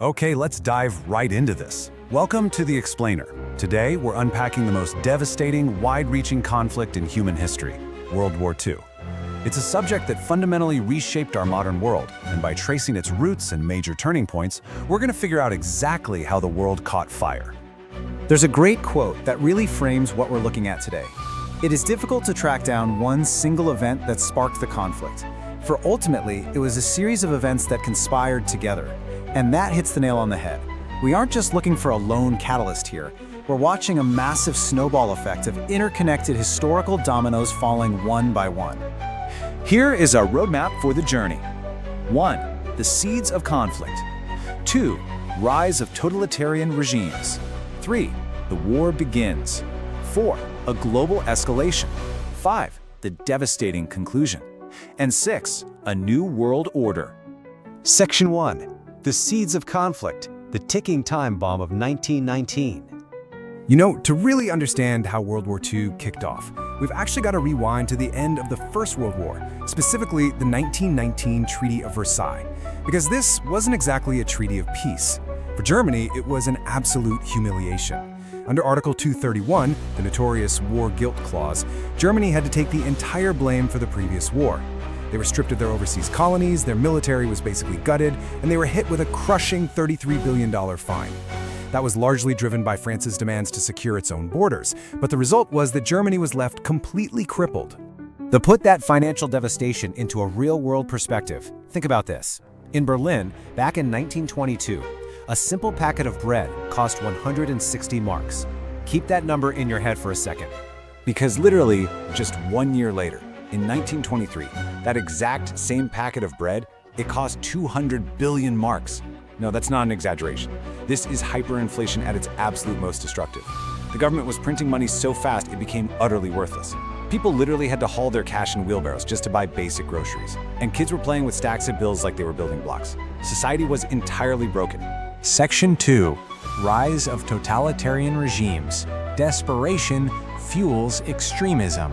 Okay, let's dive right into this. Welcome to The Explainer. Today, we're unpacking the most devastating, wide-reaching conflict in human history, World War II. It's a subject that fundamentally reshaped our modern world, and by tracing its roots and major turning points, we're going to figure out exactly how the world caught fire. There's a great quote that really frames what we're looking at today. It is difficult to track down one single event that sparked the conflict, for ultimately, it was a series of events that conspired together. And that hits the nail on the head. We aren't just looking for a lone catalyst here. We're watching a massive snowball effect of interconnected historical dominoes falling one by one. Here is our roadmap for the journey. 1. The seeds of conflict. 2. Rise of totalitarian regimes. 3. The war begins. 4. A global escalation. 5. The devastating conclusion. And 6. A new world order. Section 1. The seeds of conflict, the ticking time bomb of 1919. You know, to really understand how World War II kicked off, we've actually got to rewind to the end of the First World War, specifically the 1919 Treaty of Versailles, because this wasn't exactly a treaty of peace. For Germany, it was an absolute humiliation. Under Article 231, the notorious War Guilt Clause, Germany had to take the entire blame for the previous war. They were stripped of their overseas colonies, their military was basically gutted, and they were hit with a crushing $33 billion fine. That was largely driven by France's demands to secure its own borders, but the result was that Germany was left completely crippled. To put that financial devastation into a real-world perspective, think about this. In Berlin, back in 1922, a simple packet of bread cost 160 marks. Keep that number in your head for a second. Because literally, just 1 year later, in 1923, that exact same packet of bread, it cost 200 billion marks. No, that's not an exaggeration. This is hyperinflation at its absolute most destructive. The government was printing money so fast it became utterly worthless. People literally had to haul their cash in wheelbarrows just to buy basic groceries. And kids were playing with stacks of bills like they were building blocks. Society was entirely broken. Section 2. Rise of totalitarian regimes. Desperation fuels extremism.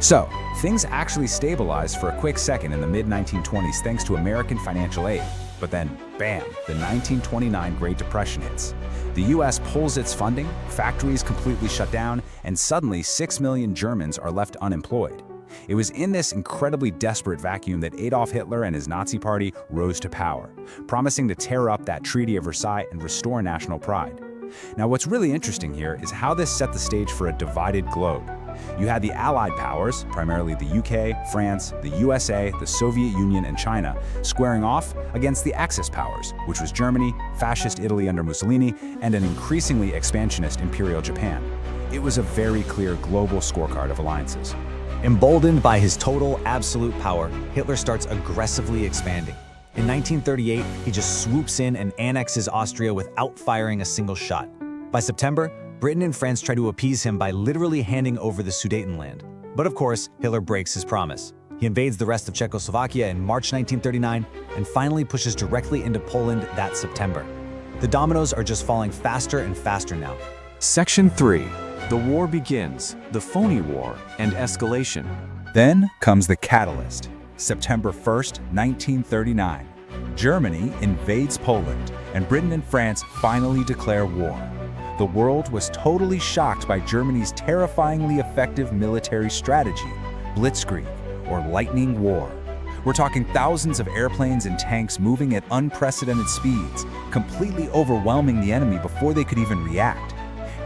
So, things actually stabilized for a quick second in the mid-1920s thanks to American financial aid. But then, bam, the 1929 Great Depression hits. The US pulls its funding, factories completely shut down, and suddenly 6 million Germans are left unemployed. It was in this incredibly desperate vacuum that Adolf Hitler and his Nazi party rose to power, promising to tear up that Treaty of Versailles and restore national pride. Now, what's really interesting here is how this set the stage for a divided globe. You had the Allied powers, primarily the UK, France, the USA, the Soviet Union, and China, squaring off against the Axis powers, which was Germany, fascist Italy under Mussolini, and an increasingly expansionist Imperial Japan. It was a very clear global scorecard of alliances. Emboldened by his total, absolute power, Hitler starts aggressively expanding. In 1938, he just swoops in and annexes Austria without firing a single shot. By September, Britain and France try to appease him by literally handing over the Sudetenland. But of course, Hitler breaks his promise. He invades the rest of Czechoslovakia in March 1939 and finally pushes directly into Poland that September. The dominoes are just falling faster and faster now. Section 3. The war begins, the phony war, and escalation. Then comes the catalyst. September 1st, 1939. Germany invades Poland, and Britain and France finally declare war. The world was totally shocked by Germany's terrifyingly effective military strategy, Blitzkrieg, or lightning war. We're talking thousands of airplanes and tanks moving at unprecedented speeds, completely overwhelming the enemy before they could even react.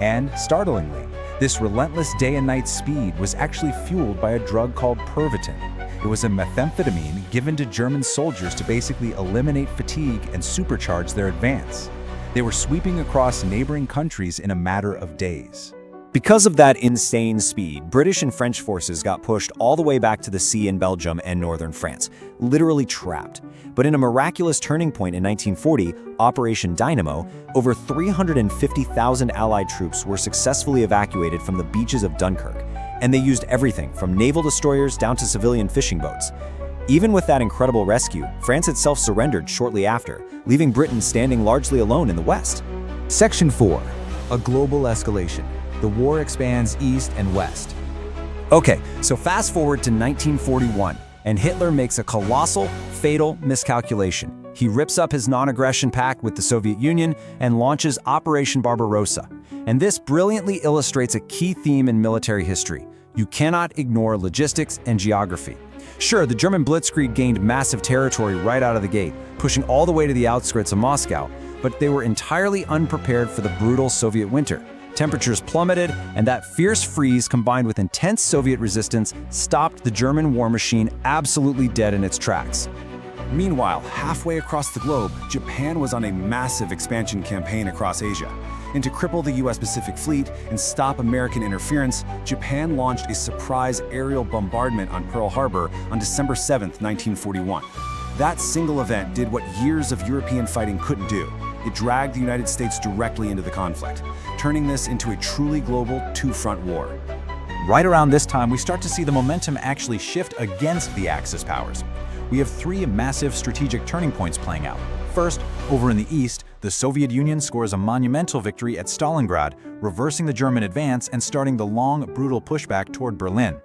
And, startlingly, this relentless day and night speed was actually fueled by a drug called Pervitin. It was a methamphetamine given to German soldiers to basically eliminate fatigue and supercharge their advance. They were sweeping across neighboring countries in a matter of days. Because of that insane speed, British and French forces got pushed all the way back to the sea in Belgium and northern France, literally trapped. But in a miraculous turning point in 1940, Operation Dynamo, over 350,000 Allied troops were successfully evacuated from the beaches of Dunkirk, and they used everything from naval destroyers down to civilian fishing boats. Even with that incredible rescue, France itself surrendered shortly after, leaving Britain standing largely alone in the West. Section 4. A global escalation. The war expands east and west. Okay, so fast forward to 1941, and Hitler makes a colossal, fatal miscalculation. He rips up his non-aggression pact with the Soviet Union and launches Operation Barbarossa. And this brilliantly illustrates a key theme in military history. You cannot ignore logistics and geography. Sure, the German Blitzkrieg gained massive territory right out of the gate, pushing all the way to the outskirts of Moscow, but they were entirely unprepared for the brutal Soviet winter. Temperatures plummeted, and that fierce freeze combined with intense Soviet resistance stopped the German war machine absolutely dead in its tracks. Meanwhile, halfway across the globe, Japan was on a massive expansion campaign across Asia. And to cripple the US Pacific Fleet and stop American interference, Japan launched a surprise aerial bombardment on Pearl Harbor on December 7, 1941. That single event did what years of European fighting couldn't do. It dragged the United States directly into the conflict, turning this into a truly global two-front war. Right around this time, we start to see the momentum actually shift against the Axis powers. We have three massive strategic turning points playing out. First, over in the east, the Soviet Union scores a monumental victory at Stalingrad, reversing the German advance and starting the long, brutal pushback toward Berlin.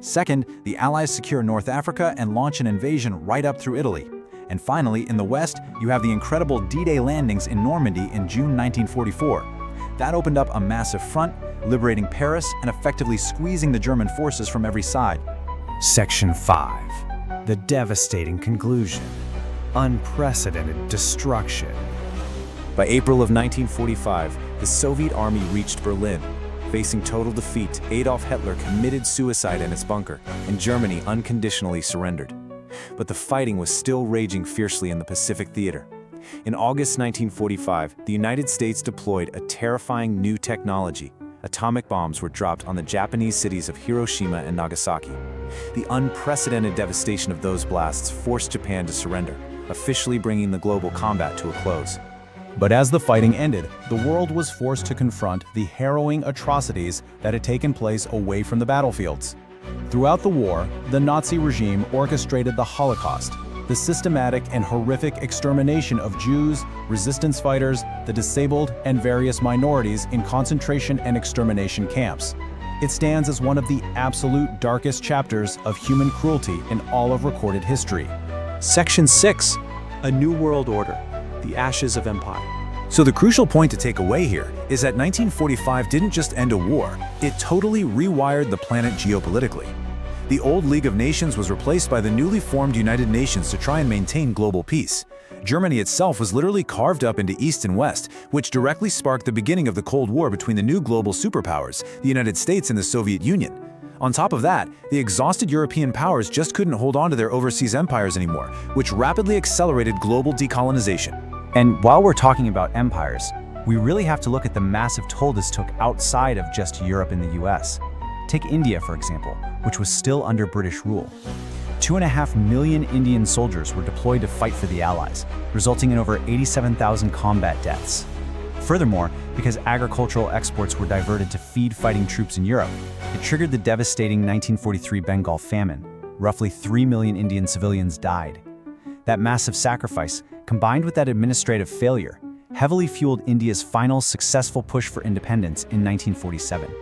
Second, the Allies secure North Africa and launch an invasion right up through Italy. And finally, in the west, you have the incredible D-Day landings in Normandy in June 1944. That opened up a massive front, liberating Paris and effectively squeezing the German forces from every side. Section 5. The devastating conclusion. Unprecedented destruction. By April of 1945, the Soviet army reached Berlin. Facing total defeat, Adolf Hitler committed suicide in its bunker, and Germany unconditionally surrendered. But the fighting was still raging fiercely in the Pacific Theater. In August 1945, the United States deployed a terrifying new technology. Atomic bombs were dropped on the Japanese cities of Hiroshima and Nagasaki. The unprecedented devastation of those blasts forced Japan to surrender, officially bringing the global combat to a close. But as the fighting ended, the world was forced to confront the harrowing atrocities that had taken place away from the battlefields. Throughout the war, the Nazi regime orchestrated the Holocaust, the systematic and horrific extermination of Jews, resistance fighters, the disabled, and various minorities in concentration and extermination camps. It stands as one of the absolute darkest chapters of human cruelty in all of recorded history. Section 6. A New World Order. The Ashes of Empire. So the crucial point to take away here is that 1945 didn't just end a war, it totally rewired the planet geopolitically. The old League of Nations was replaced by the newly formed United Nations to try and maintain global peace. Germany itself was literally carved up into East and West, which directly sparked the beginning of the Cold War between the new global superpowers, the United States and the Soviet Union. On top of that, the exhausted European powers just couldn't hold on to their overseas empires anymore, which rapidly accelerated global decolonization. And while we're talking about empires, we really have to look at the massive toll this took outside of just Europe and the US. Take India, for example, which was still under British rule. 2.5 million Indian soldiers were deployed to fight for the Allies, resulting in over 87,000 combat deaths. Furthermore, because agricultural exports were diverted to feed fighting troops in Europe, it triggered the devastating 1943 Bengal famine. Roughly 3 million Indian civilians died. That massive sacrifice, combined with that administrative failure, heavily fueled India's final successful push for independence in 1947.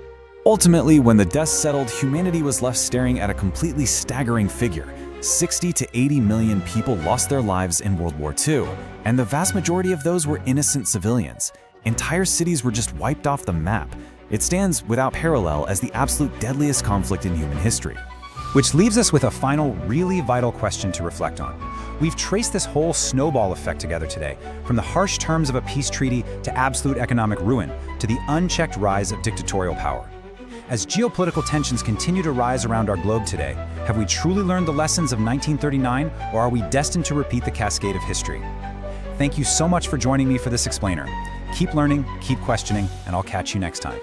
Ultimately, when the dust settled, humanity was left staring at a completely staggering figure. 60 to 80 million people lost their lives in World War II, and the vast majority of those were innocent civilians. Entire cities were just wiped off the map. It stands without parallel as the absolute deadliest conflict in human history. Which leaves us with a final, really vital question to reflect on. We've traced this whole snowball effect together today, from the harsh terms of a peace treaty to absolute economic ruin, to the unchecked rise of dictatorial power. As geopolitical tensions continue to rise around our globe today, have we truly learned the lessons of 1939, or are we destined to repeat the cascade of history? Thank you so much for joining me for this explainer. Keep learning, keep questioning, and I'll catch you next time.